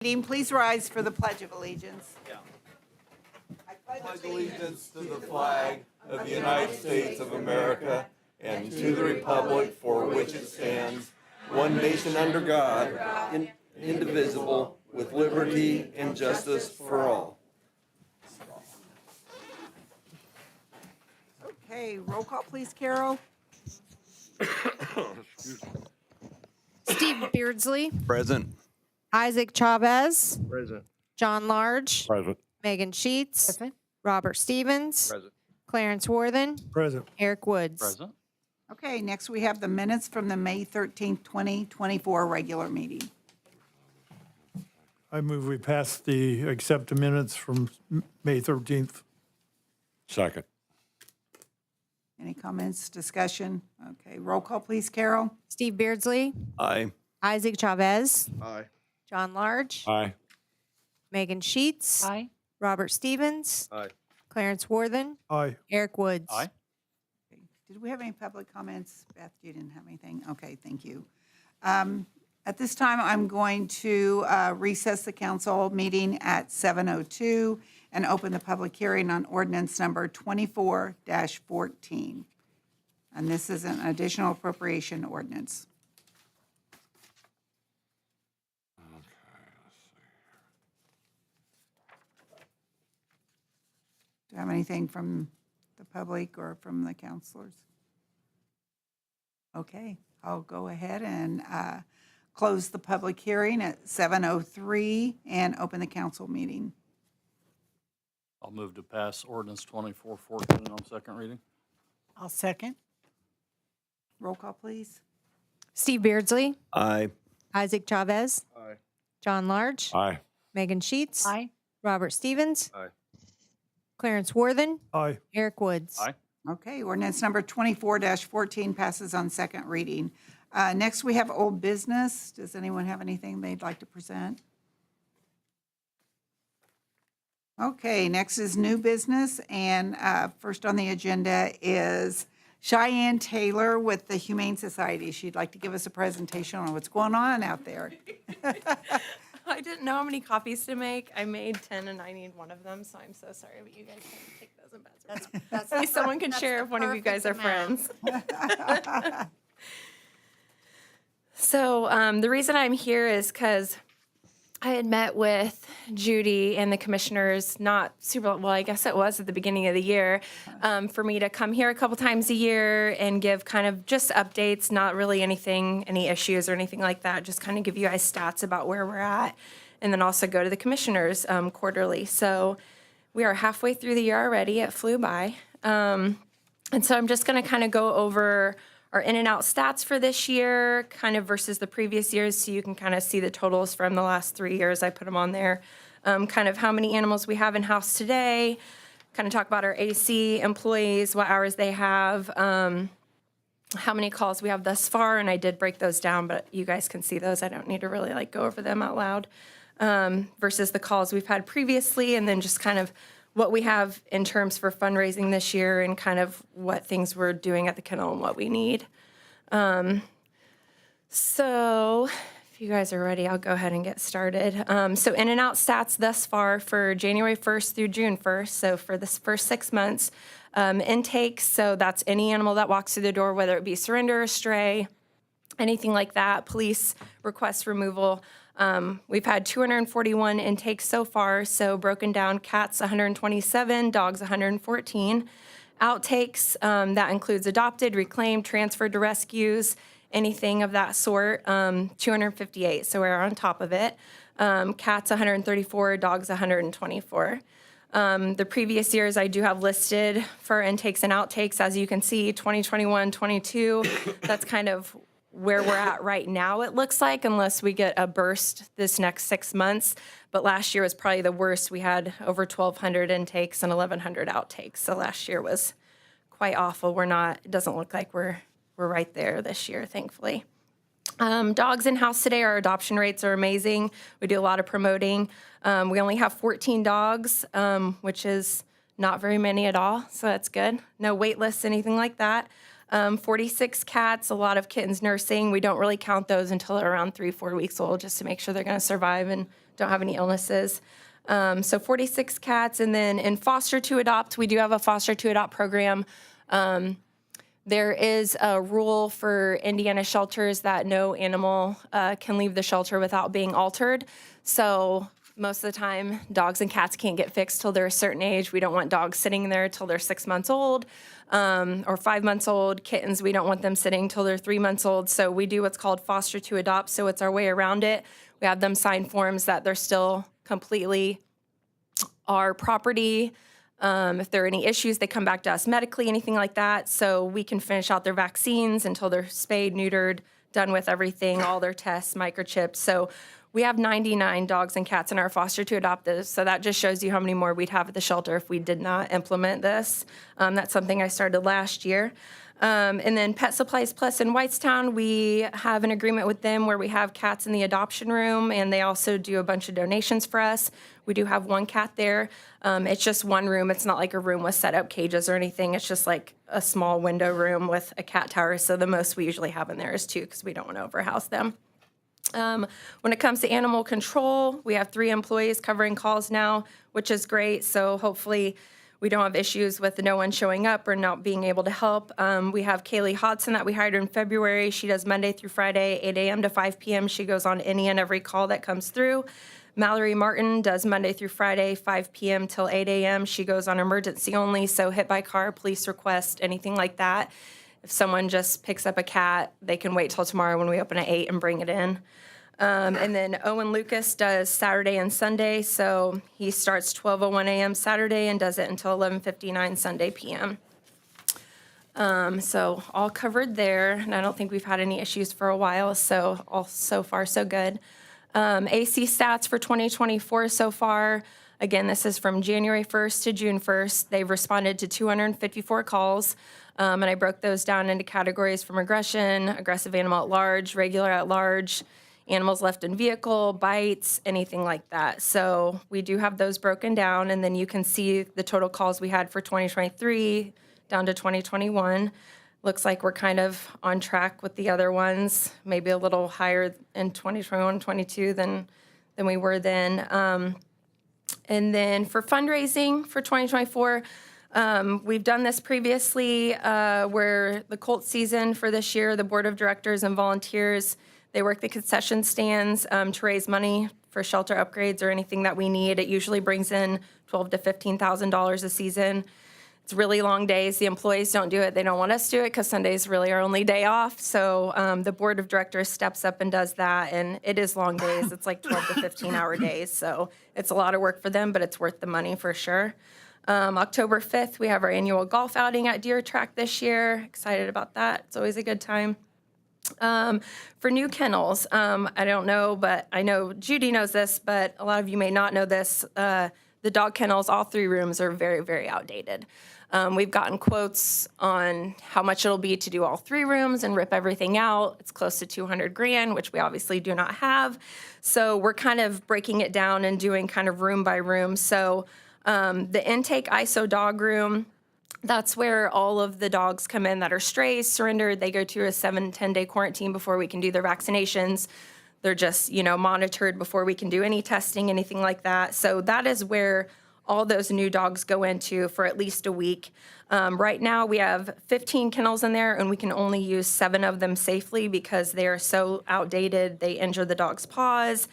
Meeting, please rise for the Pledge of Allegiance. Pledge allegiance to the flag of the United States of America and to the republic for which it stands, one nation under God, indivisible, with liberty and justice for all. Okay, roll call, please, Carol. Steve Beardsley, Present. Isaac Chavez, Present. John Large, Present. Megan Sheets, Robert Stevens, Present. Clarence Worthen, Present. Eric Woods. Present. Okay, next we have the minutes from the May 13th, 2024 regular meeting. I move we accept the minutes from May 13th. Second. Any comments, discussion? Okay, roll call, please, Carol. Steve Beardsley, Aye. Isaac Chavez, Aye. John Large, Aye. Megan Sheets, Robert Stevens, Aye. Clarence Worthen, Aye. Eric Woods. Aye. Did we have any public comments? Beth, you didn't have anything? Okay, thank you. At this time, I'm going to recess the council meeting at 7:02 and open the public hearing on ordinance number 24-14. And this is an additional appropriation ordinance. Do you have anything from the public or from the counselors? Okay, I'll go ahead and close the public hearing at 7:03 and open the council meeting. I'll move to pass ordinance 2414 on second reading. I'll second. Roll call, please. Steve Beardsley, Aye. Isaac Chavez, Aye. John Large, Aye. Megan Sheets, Robert Stevens, Aye. Clarence Worthen, Aye. Eric Woods. Aye. Okay, ordinance number 24-14 passes on second reading. Next, we have old business. Does anyone have anything they'd like to present? Okay, next is new business, and first on the agenda is Cheyenne Taylor with the Humane Society. She'd like to give us a presentation on what's going on out there. I didn't know how many copies to make. I made 10 and I need one of them, so I'm so sorry, but you guys can take those and pass them. Someone can share if one of you guys are friends. So the reason I'm here is because I had met with Judy and the commissioners, not super, well, I guess it was at the beginning of the year, for me to come here a couple times a year and give kind of just updates, not really anything, any issues or anything like that, just kind of give you guys stats about where we're at, and then also go to the commissioners quarterly. So we are halfway through the year already. It flew by. And so I'm just going to kind of go over our in and out stats for this year, kind of versus the previous years, so you can kind of see the totals from the last 3 years. I put them on there. Kind of how many animals we have in house today, kind of talk about our AC employees, what hours they have, how many calls we have thus far, and I did break those down, but you guys can see those. I don't need to really go over them out loud, versus the calls we've had previously, and then just kind of what we have in terms for fundraising this year and kind of what things we're doing at the kennel and what we need. So if you guys are ready, I'll go ahead and get started. So in and out stats thus far for January 1st through June 1st. So for this first 6 months, intakes. So that's any animal that walks through the door, whether it be surrender or stray, anything like that, police request removal. We've had 241 intakes so far, so broken down, cats 127, dogs 114. Outtakes, that includes adopted, reclaimed, transferred to rescues, anything of that sort, 258, so we're on top of it. Cats 134, dogs 124. The previous years I do have listed for intakes and outtakes, as you can see, 2021, 22, that's kind of where we're at right now, it looks like, unless we get a burst this next 6 months. But last year was probably the worst. We had over 1,200 intakes and 1,100 outtakes. So last year was quite awful. It doesn't look like we're right there this year, thankfully. Dogs in house today, our adoption rates are amazing. We do a lot of promoting. We only have 14 dogs, which is not very many at all. So that's good. No wait lists, anything like that. 46 cats, a lot of kittens nursing. We don't really count those until they're around 3-4 weeks old, just to make sure they're going to survive and don't have any illnesses. So 46 cats. And then in foster to adopt, we do have a foster to adopt program. There is a rule for Indiana shelters that no animal can leave the shelter without being altered. So most of the time, dogs and cats can't get fixed till they're a certain age. We don't want dogs sitting there till they're 6 months old or 5 months old. Kittens, we don't want them sitting till they're 3 months old. So we do what's called foster to adopt. So it's our way around it. We have them sign forms that they're still completely our property. If there are any issues, they come back to us medically, anything like that. So we can finish out their vaccines until they're spayed, neutered, done with everything, all their tests, microchips. So we have 99 dogs and cats in our foster to adoptives. So that just shows you how many more we'd have at the shelter if we did not implement this. That's something I started last year. And then Pet Supplies Plus in Whitestown, we have an agreement with them where we have cats in the adoption room, and they also do a bunch of donations for us. We do have one cat there. It's just one room. It's not like a room with set up cages or anything. It's just like a small window room with a cat tower. So the most we usually have in there is 2 because we don't want to overhouse them. When it comes to animal control, we have 3 employees covering calls now, which is great. So hopefully we don't have issues with no one showing up or not being able to help. We have Kaylee Hodson that we hired in February. She does Monday through Friday, 8 a.m. to 5 p.m. She goes on any and every call that comes through. Mallory Martin does Monday through Friday, 5 p.m. till 8 a.m. She goes on emergency only, so hit by car, police request, anything like that. If someone just picks up a cat, they can wait till tomorrow when we open at 8 and bring it in. And then Owen Lucas does Saturday and Sunday, so he starts 12:01 a.m. Saturday and does it until 11:59 Sunday p.m. So all covered there, and I don't think we've had any issues for a while, so all so far so good. AC stats for 2024 so far, again, this is from January 1st to June 1st. They've responded to 254 calls, and I broke those down into categories from aggression, aggressive animal at large, regular at large, animals left in vehicle, bites, anything like that. So we do have those broken down, and then you can see the total calls we had for 2023 down to 2021. Looks like we're kind of on track with the other ones, maybe a little higher in 2021, 22 than we were then. And then for fundraising for 2024, we've done this previously where the Colt season for this year, the board of directors and volunteers, they work the concession stands to raise money for shelter upgrades or anything that we need. It usually brings in $12,000 to $15,000 a season. It's really long days. The employees don't do it. They don't want us to do it because Sunday's really our only day off. So the board of directors steps up and does that, and it is long days. It's like 12 to 15-hour days. So it's a lot of work for them, but it's worth the money for sure. October 5th, we have our annual golf outing at Deer Track this year. Excited about that. It's always a good time. For new kennels, I don't know, but I know Judy knows this, but a lot of you may not know this. The dog kennels, all 3 rooms are very, very outdated. We've gotten quotes on how much it'll be to do all 3 rooms and rip everything out. It's close to $200,000, which we obviously do not have. So we're kind of breaking it down and doing kind of room by room. So the intake ISO dog room, that's where all of the dogs come in that are strays, surrendered. They go to a 7-10 day quarantine before we can do their vaccinations. They're just, monitored before we can do any testing, anything like that. So that is where all those new dogs go into for at least a week. Right now, we have 15 kennels in there, and we can only use 7 of them safely because they are so outdated. They injure the dog's paws,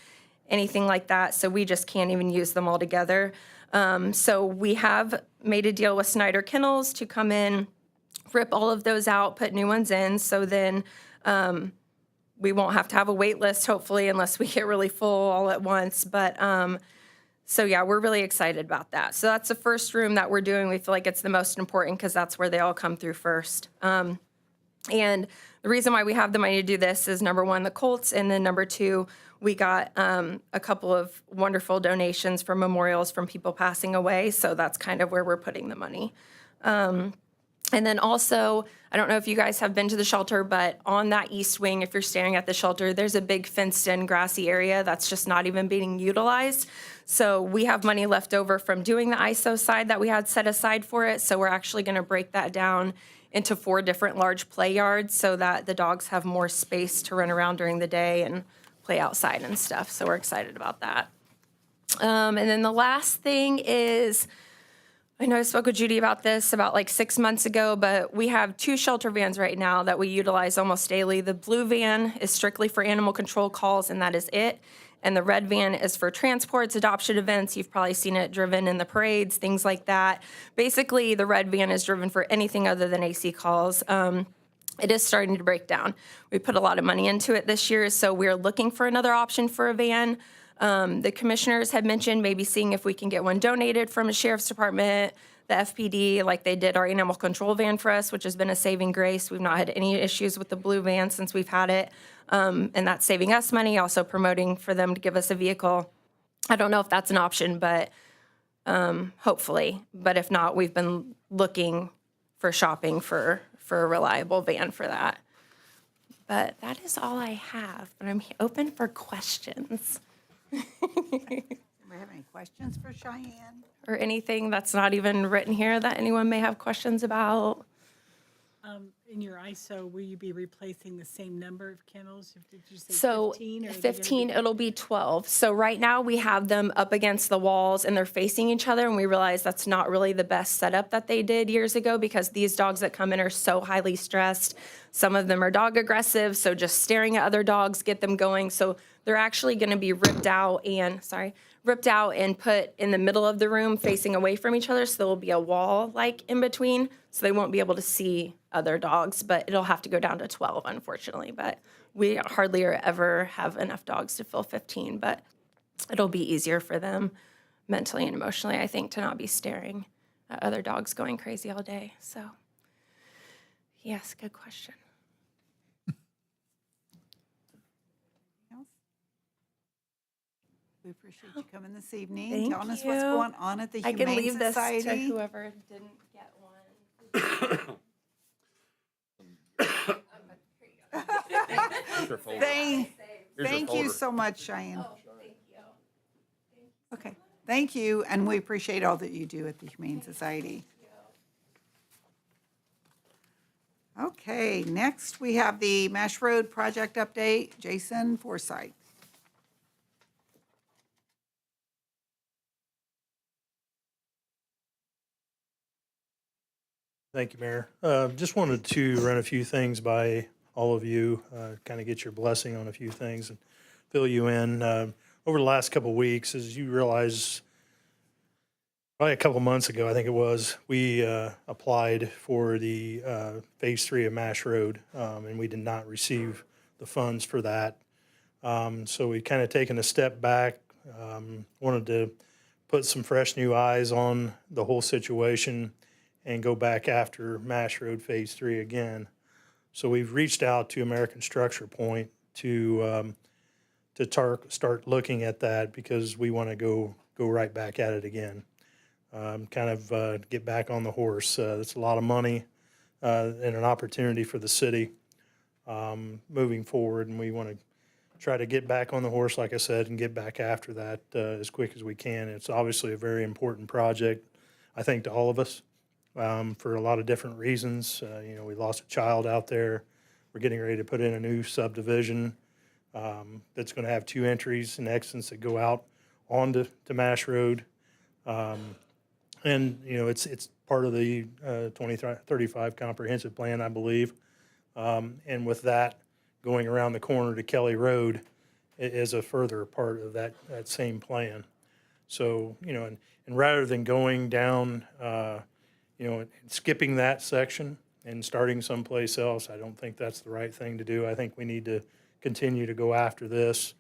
anything like that. So we just can't even use them all together. So we have made a deal with Snyder Kennels to come in, rip all of those out, put new ones in. So then we won't have to have a wait list, hopefully, unless we get really full all at once. But so yeah, we're really excited about that. So that's the first room that we're doing. We feel like it's the most important because that's where they all come through first. And the reason why we have the money to do this is, number 1, the Colts, and then number 2, we got a couple of wonderful donations for memorials from people passing away. So that's kind of where we're putting the money. And then also, I don't know if you guys have been to the shelter, but on that east wing, if you're staring at the shelter, there's a big fenced-in grassy area that's just not even being utilized. So we have money left over from doing the ISO side that we had set aside for it. So we're actually going to break that down into 4 different large play yards so that the dogs have more space to run around during the day and play outside and stuff. So we're excited about that. And then the last thing is, I know I spoke with Judy about this about like 6 months ago, but we have 2 shelter vans right now that we utilize almost daily. The blue van is strictly for animal control calls, and that is it. And the red van is for transports, adoption events. You've probably seen it driven in the parades, things like that. Basically, the red van is driven for anything other than AC calls. It is starting to break down. We put a lot of money into it this year, so we're looking for another option for a van. The commissioners had mentioned maybe seeing if we can get one donated from a sheriff's department, the FPD, like they did our animal control van for us, which has been a saving grace. We've not had any issues with the blue van since we've had it. And that's saving us money, also promoting for them to give us a vehicle. I don't know if that's an option, but hopefully. But if not, we've been looking for shopping for a reliable van for that. But that is all I have. But I'm open for questions. Do we have any questions for Cheyenne? Or anything that's not even written here that anyone may have questions about. In your ISO, will you be replacing the same number of kennels? Did you say So 15? Or are they gonna 15, be- it'll be 12. So right now we have them up against the walls and they're facing each other, and we realize that's not really the best setup that they did years ago because these dogs that come in are so highly stressed. Some of them are dog aggressive, so just staring at other dogs get them going. So they're actually going to be ripped out and put in the middle of the room facing away from each other. So there will be a wall like in between, so they won't be able to see other dogs, but it'll have to go down to 12, unfortunately. But we hardly or ever have enough dogs to fill 15, but it'll be easier for them mentally and emotionally, I think, to not be staring at other dogs going crazy all day. So, yes, good question. Else? We appreciate you coming this evening, Thank telling us what's you. going on at the I can Humane leave this to Society. whoever didn't get one. Thank you so much, Cheyenne. Okay, thank you, and we appreciate all that you do at the Humane Society. Okay, next we have the Mash Road project update. Jason Forsythe. Thank you, Mayor. Just wanted to run a few things by all of you, kind of get your blessing on a few things and fill you in. Over the last couple of weeks, as you realize, probably a couple months ago, I think it was, we applied for the Phase 3 of Mash Road, and we did not receive the funds for that. So we kind of taken a step back, wanted to put some fresh new eyes on the whole situation and go back after Mash Road Phase 3 again. So we've reached out to American Structure Point to start looking at that because we want to go right back at it again. Get back on the horse. It's a lot of money and an opportunity for the city moving forward, and we want to try to get back on the horse, like I said, and get back after that as quick as we can. It's obviously a very important project, I think, to all of us. For a lot of different reasons. We lost a child out there. We're getting ready to put in a new subdivision that's going to have 2 entries and exits that go out onto Mash Road. It's part of the 2035 comprehensive plan, I believe. And with that, going around the corner to Kelly Road is a further part of that same plan. So, and rather than going down skipping that section and starting someplace else, I don't think that's the right thing to do. I think we need to continue to go after this,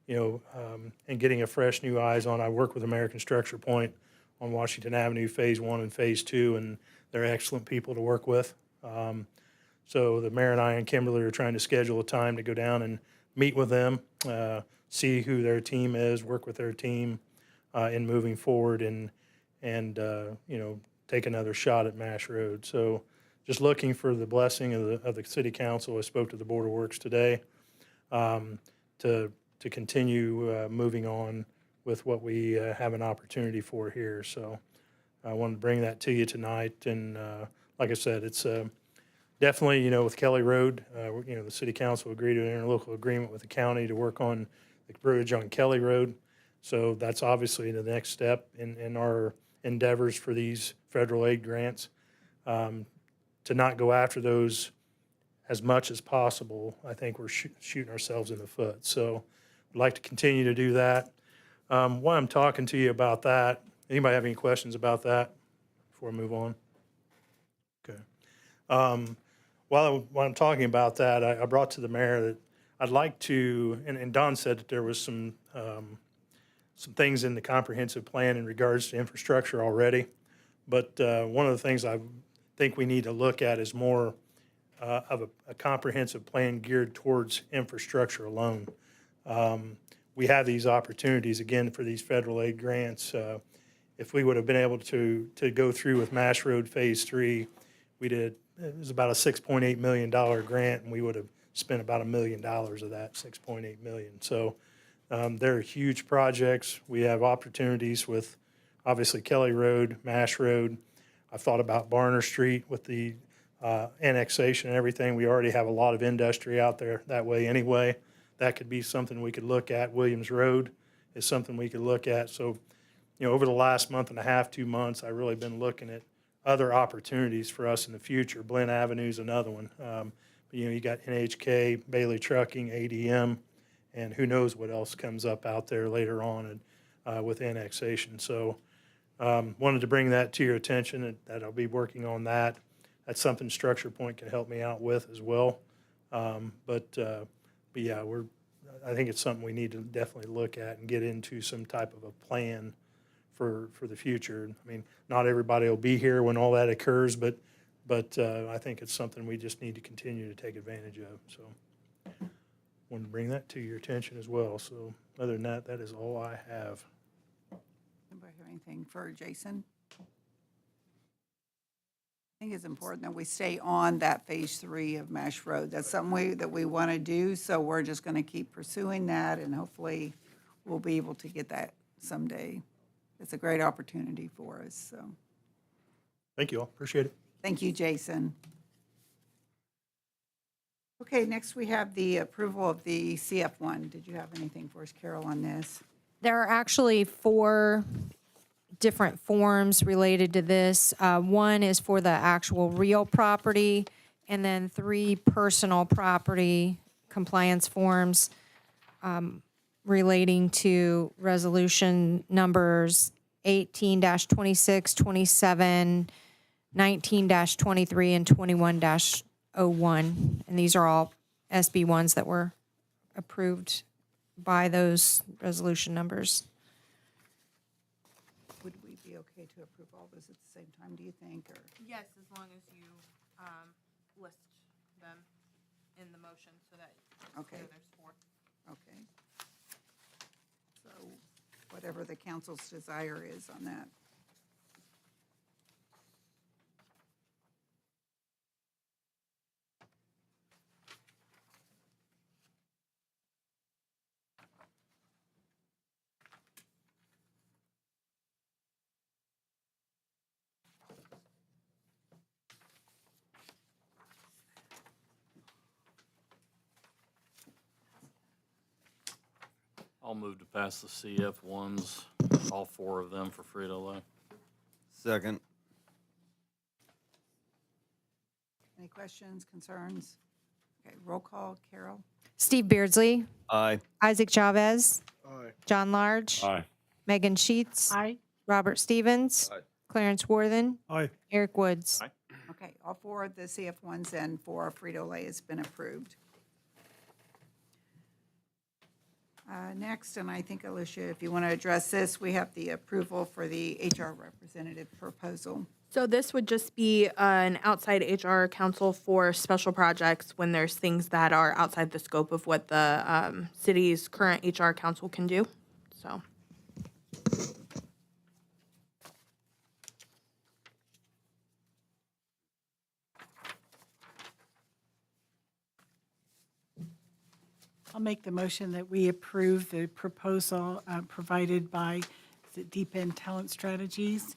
and getting a fresh new eyes on. I work with American Structure Point on Washington Avenue, Phase 1 and Phase 2, and they're excellent people to work with. So the mayor and I and Kimberly are trying to schedule a time to go down and meet with them, see who their team is, work with their team in moving forward and take another shot at Mash Road. So just looking for the blessing of the city council. I spoke to the Board of Works today to continue moving on with what we have an opportunity for here. So I wanted to bring that to you tonight. And like I said, it's definitely, with Kelly Road, the city council agreed to an interlocal agreement with the county to work on the bridge on Kelly Road. So that's obviously the next step in our endeavors for these federal aid grants, to not go after those as much as possible. I think we're shooting ourselves in the foot. So I'd like to continue to do that. While I'm talking to you about that, anybody have any questions about that before I move on? Okay. While I'm talking about that, I brought to the mayor that I'd like to, and Don said that there was some things in the comprehensive plan in regards to infrastructure already. But one of the things I think we need to look at is more of a comprehensive plan geared towards infrastructure alone. We have these opportunities, again, for these federal aid grants. If we would have been able to go through with Mash Road Phase 3, it was about a $6.8 million grant, and we would have spent about $1 million of that $6.8 million. So they're huge projects. We have opportunities with, obviously, Kelly Road, Mash Road. I've thought about Barner Street with the annexation and everything. We already have a lot of industry out there that way anyway. That could be something we could look at. Williams Road is something we could look at. So, over the last month and a half, 2 months, I've really been looking at other opportunities for us in the future. Blinn Avenue's another one. You got NHK, Bailey Trucking, ADM, and who knows what else comes up out there later on with annexation. So wanted to bring that to your attention, that I'll be working on that. That's something Structure Point can help me out with as well. But yeah, I think it's something we need to definitely look at and get into some type of a plan for the future. I mean, not everybody will be here when all that occurs, but I think it's something we just need to continue to take advantage of. So wanted to bring that to your attention as well. So other than that, that is all I have. Anybody have anything for Jason? I think it's important that we stay on that Phase 3 of Mash Road. That's something that we want to do, so we're just going to keep pursuing that, and hopefully we'll be able to get that someday. It's a great opportunity for us, so. Thank you all. Appreciate it. Thank you, Jason. Okay, next we have the approval of the CF1. Did you have anything for us, Carol, on this? There are actually 4 different forms related to this. One is for the actual real property, and then 3 personal property compliance forms relating to resolution numbers 18-26, 27, 19-23, and 21-01. And these are all SB ones that were approved by those resolution numbers. Would we be okay to approve all this at the same time, do you think, or? Yes, as long as you list them in the motion so that Okay. there's 4. Okay. So whatever the council's desire is on that. I'll move to pass the CF ones, all 4 of them for Frito-Lay. Second. Any questions, concerns? Okay, roll call, Carol? Steve Beardsley, Aye. Isaac Chavez, Aye. John Large, Aye. Megan Sheets, Aye. Robert Stevens, Aye. Clarence Worthen, Aye. Eric Woods. Aye. Okay, all 4 of the CF ones and for Frito-Lay has been approved. Next, and I think, Alicia, if you want to address this, we have the approval for the HR representative proposal. So this would just be an outside HR counsel for special projects when there's things that are outside the scope of what the city's current HR counsel can do. So. I'll make the motion that we approve the proposal provided by, is it Deep End Talent Strategies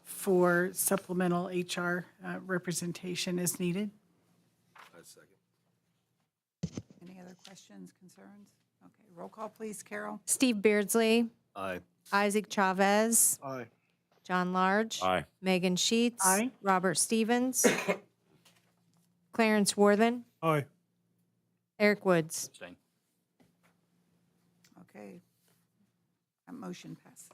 for supplemental HR representation as needed. Any other questions, concerns? Okay, roll call, please, Carol. Steve Beardsley, Aye. Isaac Chavez, Aye. John Large. Aye. Megan Sheets. Aye. Robert Stevens. Clarence Worthen. Aye. Eric Woods. Abstain. Okay. That motion passes.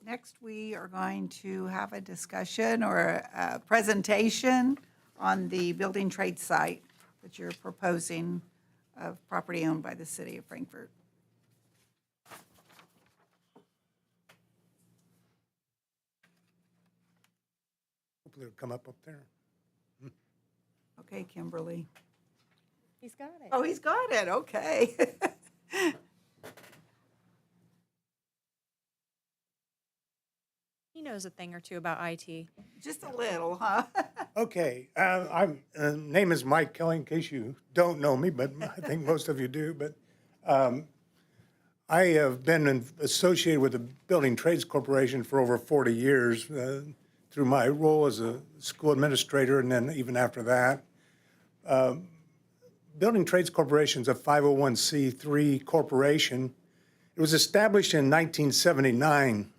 Next, we are going to have a discussion or a presentation on the building trade site that you're proposing of property owned by the city of Frankfort. Hopefully it'll come up there. Okay, Kimberly. He's got it. Oh, he's got it, okay. He knows a thing or two about IT. Just a little, huh? Okay, I'm, name is Mike Kelly, in case you don't know me, but I think most of you do. But I have been associated with the Building Trades Corporation for over 40 years through my role as a school administrator, and then even after that. Building Trades Corporation is a 501c3 corporation. It was established in 1979.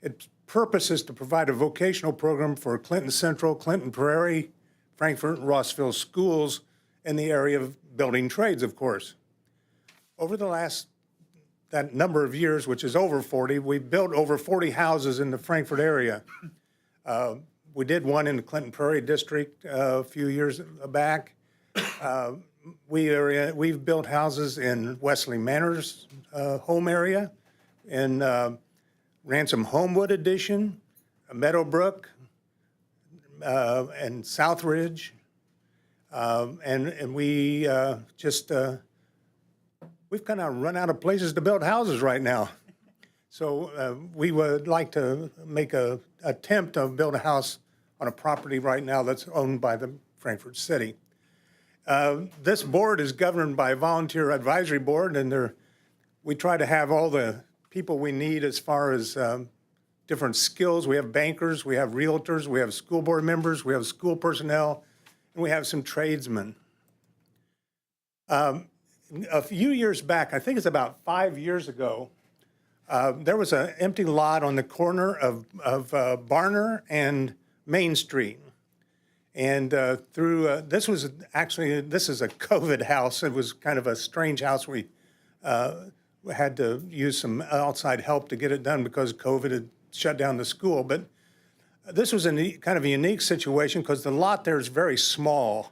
Its purpose is to provide a vocational program for Clinton Central, Clinton Prairie, Frankfort, and Rossville schools in the area of building trades, of course. Over the last that number of years, which is over 40, we've built over 40 houses in the Frankfort area. We did one in the Clinton Prairie District a few years back. We've built houses in Wesley Manor's home area, in Ransom Homewood Edition, Meadowbrook, and Southridge. And we we've kind of run out of places to build houses right now. So we would like to make an attempt to build a house on a property right now that's owned by the Frankfort City. This board is governed by a volunteer advisory board, and we try to have all the people we need as far as different skills. We have bankers, we have realtors, we have school board members, we have school personnel, and we have some tradesmen. A few years back, I think it's about 5 years ago, there was an empty lot on the corner of Barner and Main Street. And this is a COVID house. It was kind of a strange house. We had to use some outside help to get it done because COVID had shut down the school. But this was kind of a unique situation because the lot there is very small.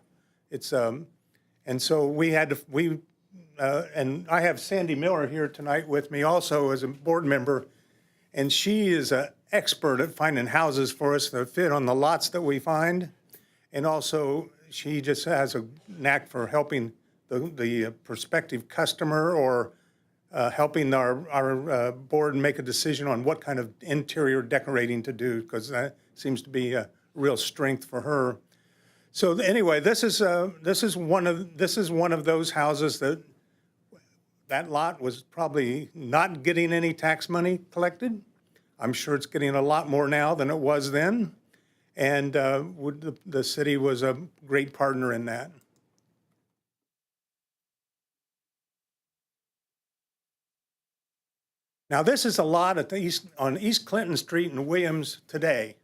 It's and so we had to and I have Sandy Miller here tonight with me also as a board member, and she is an expert at finding houses for us that fit on the lots that we find. And also, she just has a knack for helping the prospective customer or helping our board make a decision on what kind of interior decorating to do, because that seems to be a real strength for her. So anyway, this is one of those houses that lot was probably not getting any tax money collected. I'm sure it's getting a lot more now than it was then. And the city was a great partner in that. Now, this is a lot on East Clinton Street in Williams today.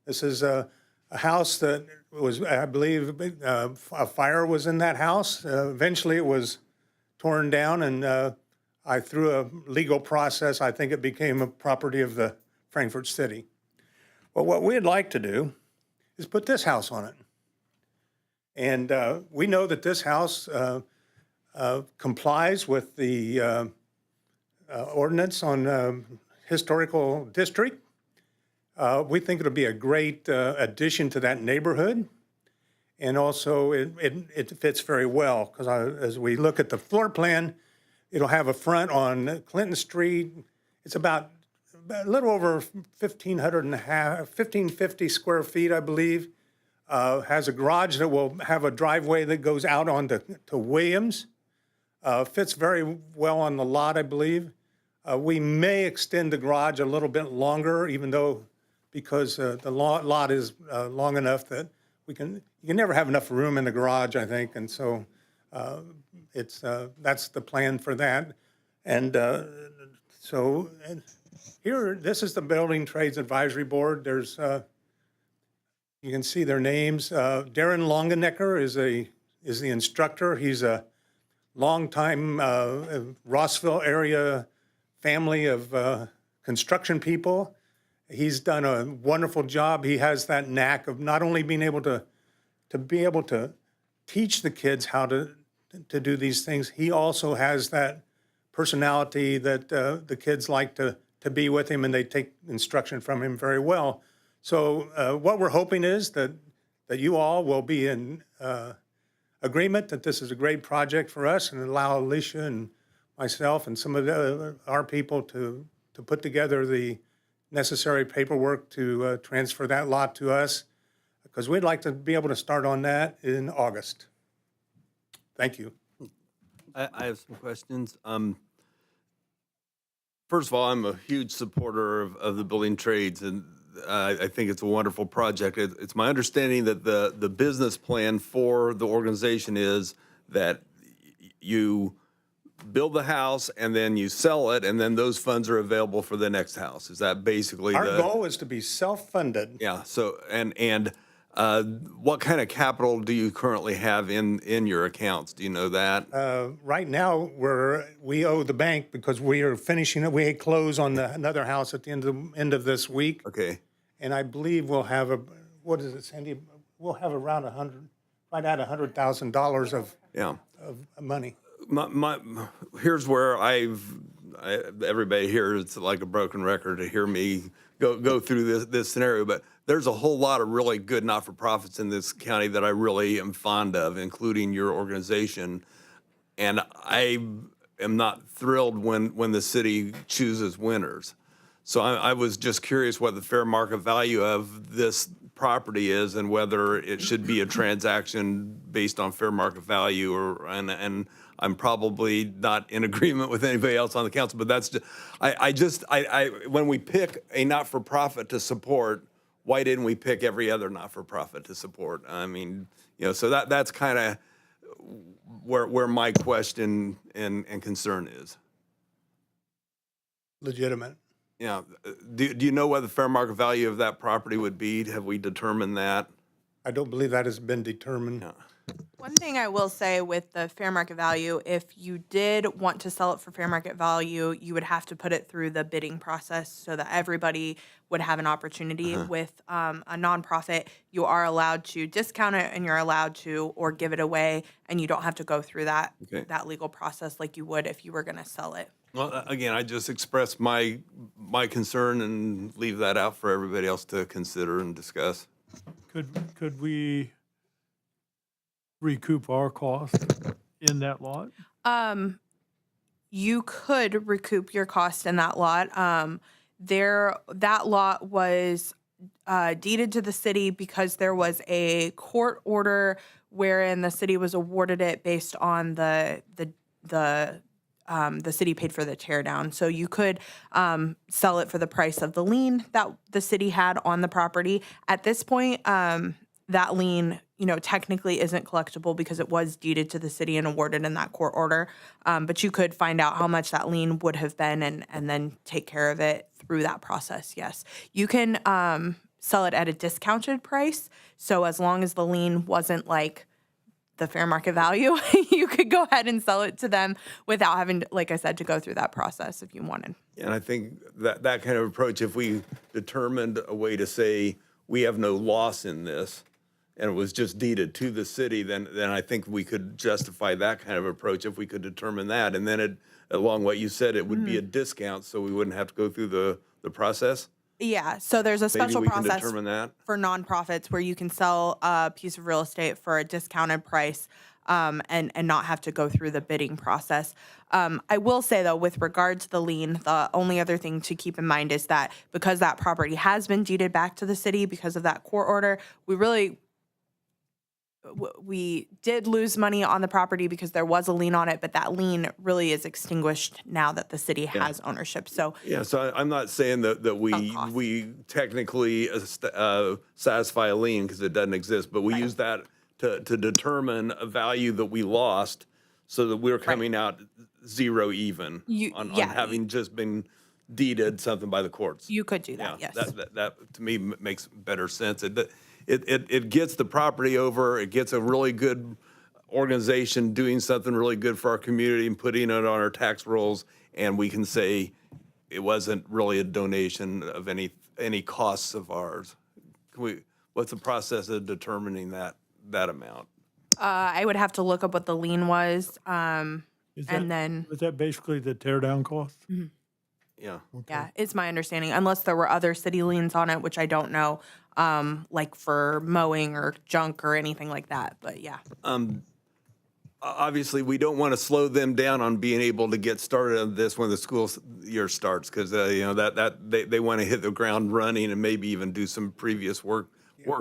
This is a house that was, I believe, a fire was in that house. Eventually, it was torn down, and through a legal process, I think it became a property of the Frankfort City. Well, what we'd like to do is put this house on it. And we know that this house complies with the ordinance on historical district. We think it'll be a great addition to that neighborhood. And also, it fits very well, because as we look at the floor plan, it'll have a front on Clinton Street. It's about a little over 1,550 square feet, I believe. Has a garage that will have a driveway that goes out onto Williams. Fits very well on the lot, I believe. We may extend the garage a little bit longer, even though, because the lot is long enough that you can never have enough room in the garage, I think. And so That's the plan for that. And and here, this is the Building Trades Advisory Board. There's, you can see their names. Darren Longenecker is the instructor. He's a longtime Rossville area family of construction people. He's done a wonderful job. He has that knack of not only being able to be able to teach the kids how to do these things, he also has that personality that the kids like to be with him, and they take instruction from him very well. So what we're hoping is that you all will be in agreement that this is a great project for us, and allow Alicia and myself and some of our people to put together the necessary paperwork to transfer that lot to us, because we'd like to be able to start on that in August. Thank you. I have some questions. First of all, I'm a huge supporter of the building trades, and I think it's a wonderful project. It's my understanding that the business plan for the organization is that you build the house and then you sell it, and then those funds are available for the next house. Is that basically Our goal is to be self-funded. Yeah. So and what kind of capital do you currently have in your accounts? Do you know that? Right now, we owe the bank because we are finishing it. We close on another house at the end of this week. Okay. And I believe we'll have what is it, Sandy? We'll have around right at $100,000 of money. Here's where everybody here, it's like a broken record to hear me go through this scenario, but there's a whole lot of really good not-for-profits in this county that I really am fond of, including your organization. And I am not thrilled when the city chooses winners. So I was just curious what the fair market value of this property is, and whether it should be a transaction based on fair market value, and I'm probably not in agreement with anybody else on the council, but that's just, when we pick a not-for-profit to support, why didn't we pick every other not-for-profit to support? I mean, so that's kind of where my question and concern is. Legitimate. Yeah. Do you know what the fair market value of that property would be? Have we determined that? I don't believe that has been determined. No. One thing I will say with the fair market value, if you did want to sell it for fair market value, you would have to put it through the bidding process so that everybody would have an opportunity. With a nonprofit, you are allowed to discount it, and you're allowed to or give it away, and you don't have to go through that legal process like you would if you were going to sell it. Well, again, I just expressed my concern and leave that out for everybody else to consider and discuss. Could we recoup our cost in that lot? You could recoup your cost in that lot. That lot was deeded to the city because there was a court order wherein the city was awarded it based on the city paid for the tear down. So you could sell it for the price of the lien that the city had on the property. At this point, that lien, technically isn't collectible because it was deeded to the city and awarded in that court order. But you could find out how much that lien would have been and then take care of it through that process, yes. You can sell it at a discounted price. So as long as the lien wasn't like the fair market value, you could go ahead and sell it to them without having, like I said, to go through that process if you wanted. And I think that kind of approach, if we determined a way to say we have no loss in this, and it was just deeded to the city, then I think we could justify that kind of approach if we could determine that. And then along what you said, it would be a discount, so we wouldn't have to go through the process. Yeah, so there's a special Maybe we can process determine that. for nonprofits where you can sell a piece of real estate for a discounted price and not have to go through the bidding process. I will say, though, with regard to the lien, the only other thing to keep in mind is that because that property has been deeded back to the city because of that court order, we did lose money on the property because there was a lien on it, but that lien really is extinguished now that the city has ownership. So Yeah, so I'm not saying that we technically satisfy a lien because it doesn't exist, but we use that to determine a value that we lost so that we're coming out zero even on having just been deeded something by the courts. You could do that, yes. That to me makes better sense. It gets the property over, it gets a really good organization doing something really good for our community and putting it on our tax rolls, and we can say it wasn't really a donation of any costs of ours. What's the process of determining that amount? I would have to look up what the lien was, Is and then, Was that basically the tear down cost? Yeah. yeah, it's my understanding, unless there were other city liens on it, which I don't know, like for mowing or junk or anything like that, but yeah. Obviously, we don't want to slow them down on being able to get started on this when the school year starts, because they want to hit the ground running and maybe even do some previous work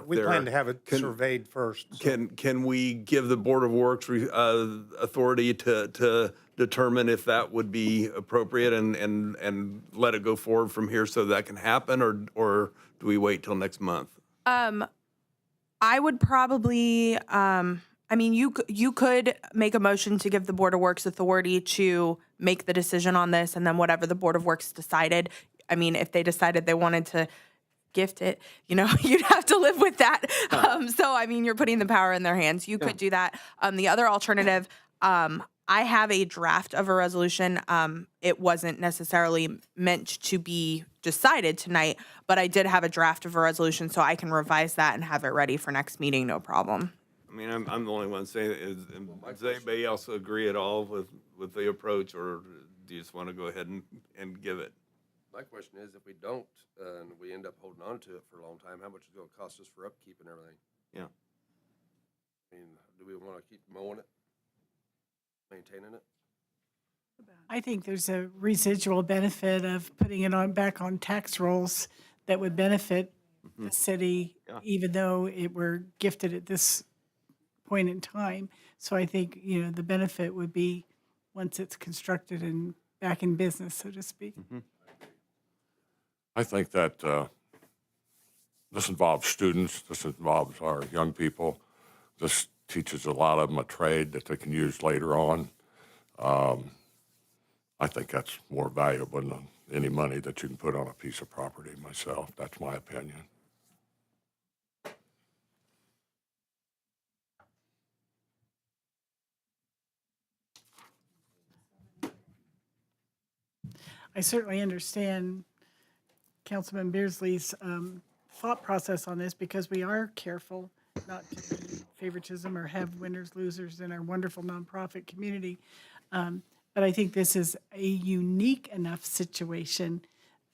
We there. plan to have it surveyed first. so- Can we give the Board of Works authority to determine if that would be appropriate and let it go forward from here so that can happen, or do we wait till next month? I would probably, I mean, you could make a motion to give the Board of Works authority to make the decision on this, and then whatever the Board of Works decided, I mean, if they decided they wanted to gift it, you'd have to live with that. So, I mean, you're putting the power in their hands. You could do that. The other alternative, I have a draft of a resolution. It wasn't necessarily meant to be decided tonight, but I did have a draft of a resolution, so I can revise that and have it ready for next meeting, no problem. I mean, I'm the only one saying it. Does anybody else agree at all with the approach, or do you just want to go ahead and give it? My question is, if we don't, and we end up holding on to it for a long time, how much is it gonna cost us for upkeep and everything? Yeah. I mean, do we wanna keep mowing it, maintaining it? I think there's a residual benefit of putting it back on tax rolls that would benefit the city, even though it were gifted at this point in time. So I think, the benefit would be once it's constructed and back in business, so to speak. I think that this involves students, this involves our young people. This teaches a lot of them a trade that they can use later on. I think that's more valuable than any money that you can put on a piece of property myself. That's my opinion. I certainly understand Councilman Beardsley's thought process on this, because we are careful not to do favoritism or have winners, losers in our wonderful nonprofit community. But I think this is a unique enough situation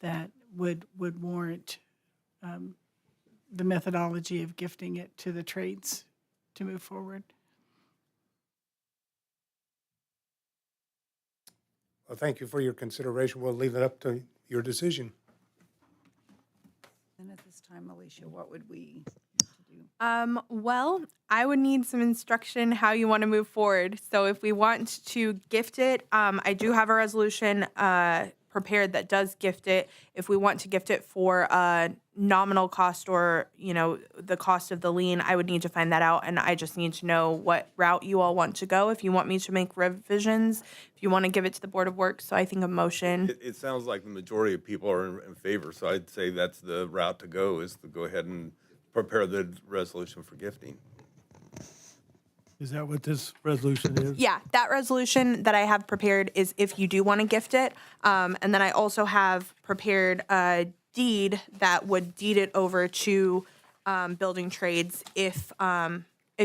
that would warrant the methodology of gifting it to the trades to move forward. Well, thank you for your consideration. We'll leave it up to your decision. And at this time, Alicia, what would we do? Well, I would need some instruction how you want to move forward. So if we want to gift it, I do have a resolution prepared that does gift it. If we want to gift it for a nominal cost or, the cost of the lien, I would need to find that out. And I just need to know what route you all want to go. If you want me to make revisions, if you want to give it to the Board of Works. So I think a motion. It sounds like the majority of people are in favor, so I'd say that's the route to go, is to go ahead and prepare the resolution for gifting. Is that what this resolution is? Yeah, that resolution that I have prepared is if you do want to gift it. And then I also have prepared a deed that would deed it over to building trades. If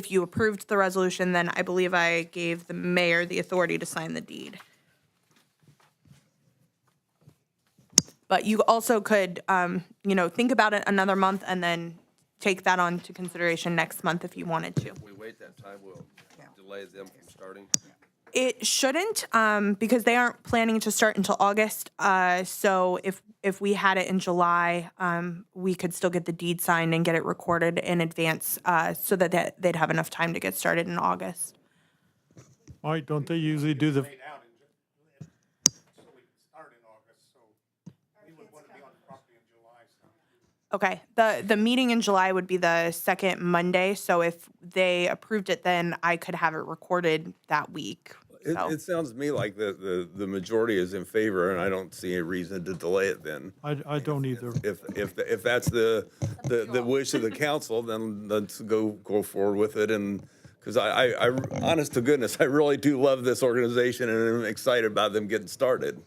you approved the resolution, then I believe I gave the mayor the authority to sign the deed. But you also could, think about it another month and then take that on to consideration next month if you wanted to. If we wait that time, we'll delay them from starting. It shouldn't, because they aren't planning to start until August. So if we had it in July, we could still get the deed signed and get it recorded in advance, so that they'd have enough time to get started in August. Mike, don't they usually do the, So we can start in August, so we would want to be on the property in July. So Okay, the meeting in July would be the second Monday, so if they approved it then, I could have it recorded that week. So, It sounds to me like the majority is in favor, and I don't see a reason to delay it then. I don't either. If that's the wish of the council, then let's go forward with it. And because I honest to goodness, I really do love this organization, and I'm excited about them getting started.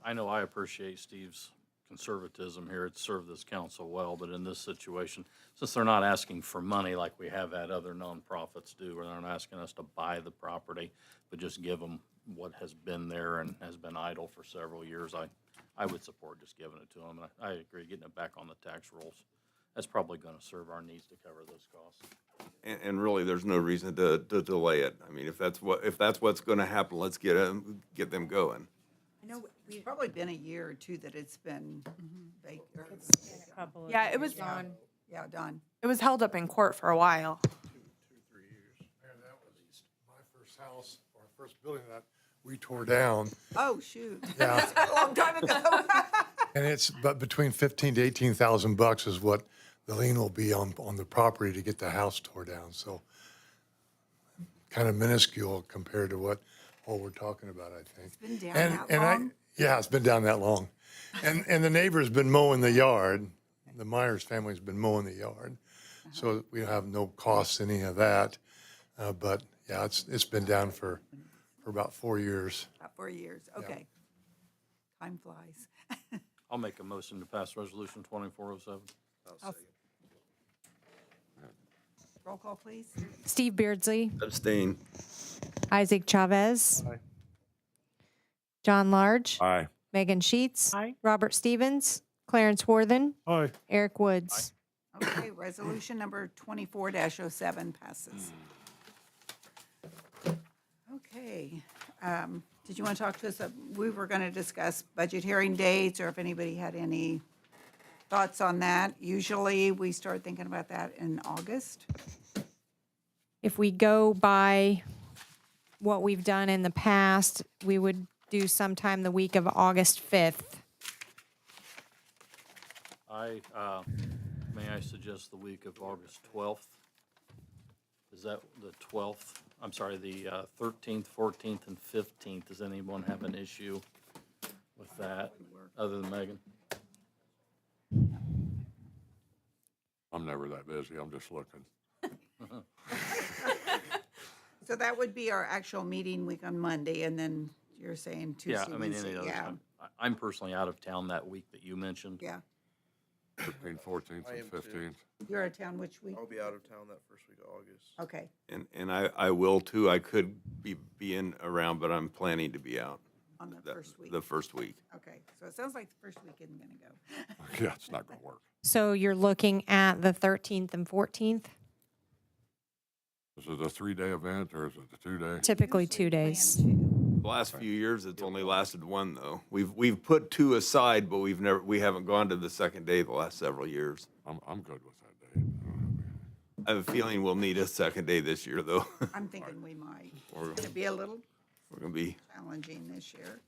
I know I appreciate Steve's conservatism here. It's served this council well, but in this situation, since they're not asking for money like we have had other nonprofits do, where they're not asking us to buy the property, but just give them what has been there and has been idle for several years, I would support just giving it to them. And I agree, getting it back on the tax rolls, that's probably going to serve our needs to cover those costs. And really, there's no reason to delay it. I mean, if that's what's going to happen, let's get them going. It's probably been a year or two that it's been vacant. yeah, it was, Yeah, Don. it was held up in court for a while. 2-3 years. And that was my first house, or first building that we tore down. Oh, shoot. Yeah. A long time ago. And it's, but between 15 to 18,000 bucks is what the lien will be on the property to get the house tore down. So kind of minuscule compared to what we're talking about, I think. It's been down that long? Yeah, it's been down that long. And the neighbor's been mowing the yard. The Myers family's been mowing the yard. So we have no costs, any of that. But yeah, it's been down for about 4 years. About 4 years, okay. Time flies. I'll make a motion to pass resolution 2407. Roll call, please. Steve Beardsley, Abstain. Isaac Chavez, John Large, Aye. Megan Sheets, Aye. Robert Stevens, Clarence Worthen, Aye. Eric Woods. Okay, resolution number 24-07 passes. Okay, did you want to talk to us? We were going to discuss budget hearing dates, or if anybody had any thoughts on that. Usually, we start thinking about that in August. If we go by what we've done in the past, we would do sometime the week of August 5th. May I suggest the week of August 12th? Is that the 12th? I'm sorry, the 13th, 14th, and 15th. Does anyone have an issue with that, other than Megan? I'm never that busy. I'm just looking. So that would be our actual meeting week on Monday, and then you're saying Yeah, Tuesday, I mean, Wednesday, any other yeah, time. I'm personally out of town that week that you mentioned. yeah. 13th, 14th, I am and too. 15th. You're out of town which week? I'll be out of town that first week of August. Okay, And I will too. I could be in around, but I'm planning to be out on the first week. the first week. Okay, so it sounds like the first week isn't going to go. Yeah, it's not going to work. So you're looking at the 13th and 14th, Is it a 3-day event or is it a 2-day? typically 2 days. The last few years, it's only lasted one though. We've put 2 aside, but we haven't gone to the second day the last several years. I'm good with that day. I have a feeling we'll need a second day this year though. I'm thinking we might. Or- It's going to be a little We're gonna be, challenging this year.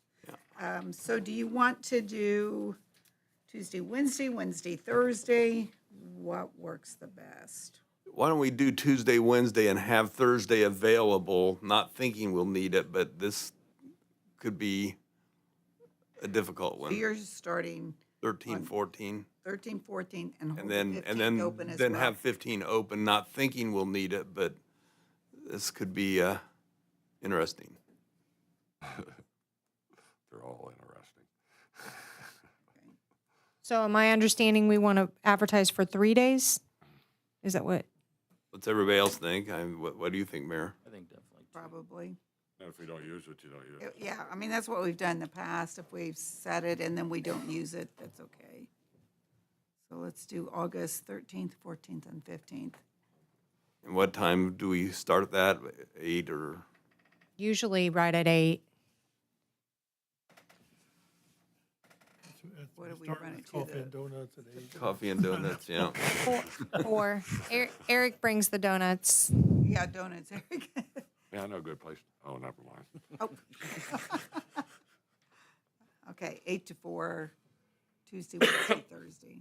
So do you want to do Tuesday, Wednesday, Thursday? What works the best? why don't we do Tuesday, Wednesday and have Thursday available, not thinking we'll need it, but this could be a difficult So one. you're starting 13, 14. 13, 14, and hold And the then, 15th open as then well. have 15 open, not thinking we'll need it, but this could be interesting. They're all interesting. So am I understanding we want to advertise for 3 days? Is that what? What's everybody else think? What do you think, Mayor? I think definitely. Probably. And if you don't use it, you don't use it. Yeah, I mean, that's what we've done in the past. If we've set it and then we don't use it, that's okay. So let's do August 13th, 14th, and 15th. And what time do we start that? 8 or? Usually right at 8. What do we Start run with it to? Coffee and donuts at 8. Coffee and donuts, yeah. Or Eric brings the donuts. Yeah, donuts, Eric. Yeah, I know a good place. Oh, never mind. Oh. Okay, 8 to 4, Tuesday, Wednesday, Thursday.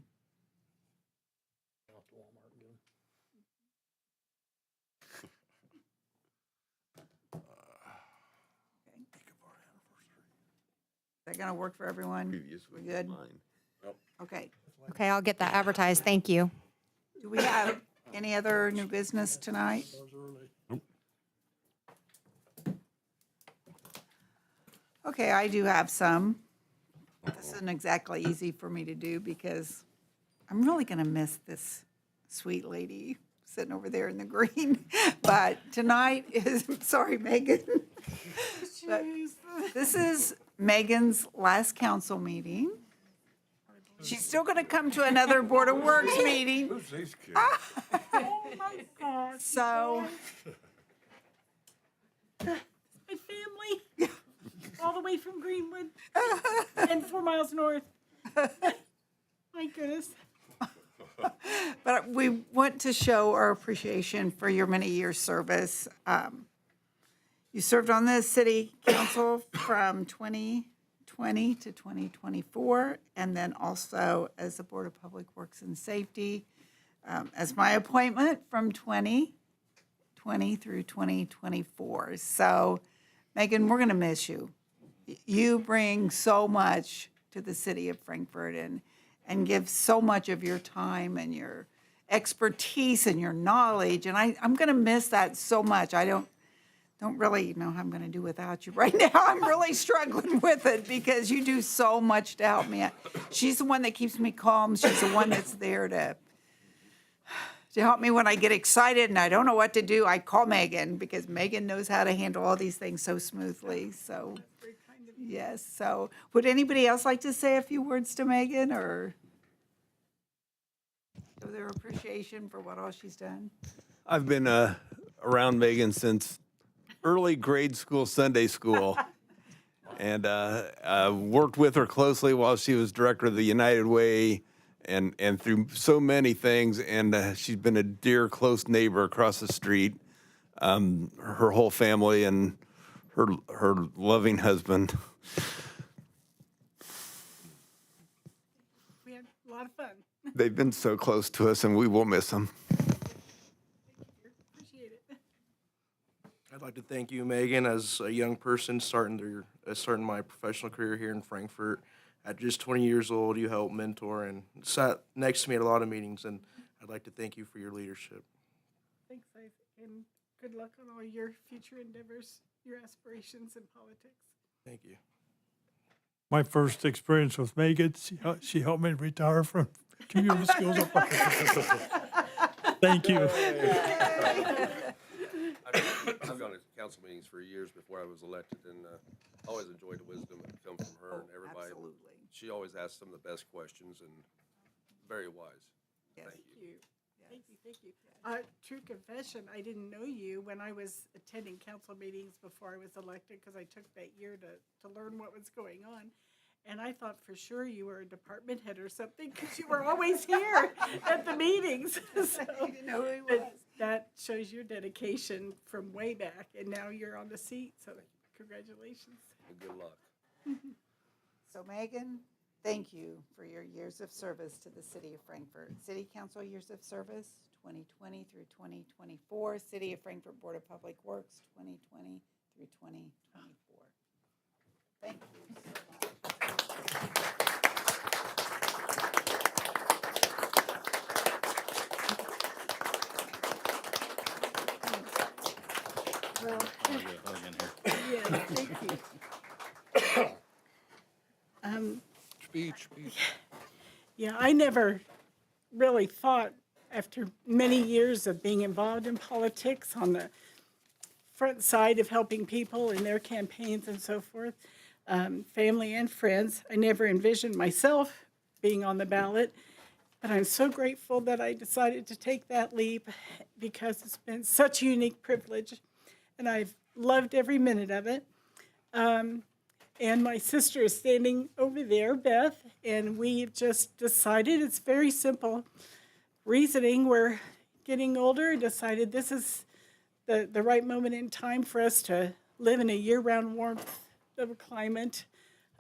to Walmart and get 'em. Is that going to work for everyone? We're good? Okay. Okay, I'll get that advertised. Thank you. Do we have any other new business tonight? Okay, I do have some. This isn't exactly easy for me to do because I'm really going to miss this sweet lady sitting over there in the green. But tonight is, sorry, Megan. But this is Megan's last council meeting. She's still going to come to another Board of Works meeting. Who's these kids? Oh my gosh. So, My family, all the way from Greenwood and 4 miles north. My goodness. but we want to show our appreciation for your many years' service. You served on the city council from 2020 to 2024, and then also as the Board of Public Works and Safety, as my appointment from 2020 through 2024. So, Megan, we're going to miss you. You bring so much to the city of Frankfort and give so much of your time and your expertise and your knowledge, and I'm going to miss that so much. I don't really know how I'm going to do without you right now. I'm really struggling with it because you do so much to help me. She's the one that keeps me calm. She's the one that's there to help me when I get excited and I don't know what to do. I call Megan because Megan knows how to handle all these things so smoothly. So, yes. So, would anybody else like to say a few words to Megan or show their appreciation for what all she's done? I've been around Megan since early grade school, Sunday school, and worked with her closely while she was director of the United Way and through so many things. And she's been a dear, close neighbor across the street. Her whole family and her loving husband. We had a lot of fun. They've been so close to us, and we will miss them. Appreciate it. I'd like to thank you, Megan, as a young person starting my professional career here in Frankfurt. At just 20 years old, you helped mentor and sat next to me at a lot of meetings, and I'd like to thank you for your leadership. Thanks, Isaac, and good luck on all your future endeavors, your aspirations in politics. Thank you. My first experience with Megan, she helped me retire from community schools. Thank you. I've gone to council meetings for years before I was elected, and always enjoyed the wisdom that come from her and everybody. Absolutely. She always asks some of the best questions and very wise. Yes. Thank you. Thank you. True confession, I didn't know you when I was attending council meetings before I was elected, because I took that year to learn what was going on. And I thought for sure you were a department head or something, because you were always here at the meetings. So, You didn't know who he but was. that shows your dedication from way back, and now you're on the seat, so congratulations. And good luck. So Megan, thank you for your years of service to the city of Frankfurt. City Council years of service, 2020 through 2024. City of Frankfurt Board of Public Works, 2020 through 2024. Thank you so much. Well, I'll get a hug in here. Yeah, thank you. Speech. Yeah, I never really thought, after many years of being involved in politics on the front side of helping people in their campaigns and so forth, family and friends, I never envisioned myself being on the ballot. But I'm so grateful that I decided to take that leap, because it's been such a unique privilege, and I've loved every minute of it. And my sister is standing over there, Beth, and we've just decided, it's very simple reasoning. We're getting older, decided this is the right moment in time for us to live in a year-round warmth of a climate.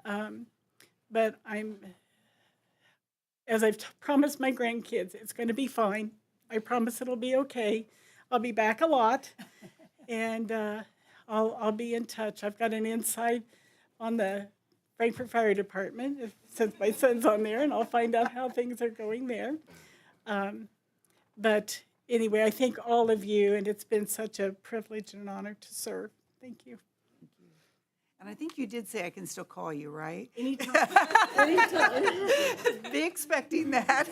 But as I've promised my grandkids, it's going to be fine. I promise it'll be okay. I'll be back a lot, and I'll be in touch. I've got an insight on the Frankfurt Fire Department, since my son's on there, and I'll find out how things are going there. But anyway, I thank all of you, and it's been such a privilege and an honor to serve. Thank you. And I think you did say I can still call you, right? Anytime. Anytime. Be expecting that.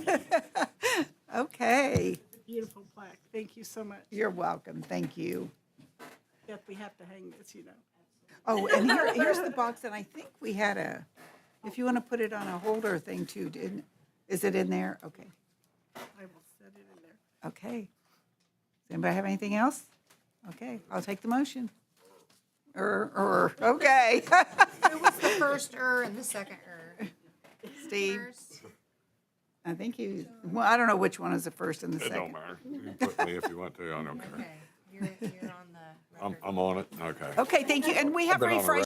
Okay. Beautiful plaque. Thank you so much. You're welcome. Thank you. Beth, we have to hang this, you know. Oh, and here's the box, and I think we had if you want to put it on a holder thing too, is it in there? Okay. I will set it in there. Okay. Does anybody have anything else? Okay, I'll take the motion. Okay. Who was the first and the second Steve, I think well, I don't know which one is the first and the It don't second. matter. You can put me if you want to, I don't care. You're on the record. I'm on it, okay. Okay, thank you. And we have been on a refreshed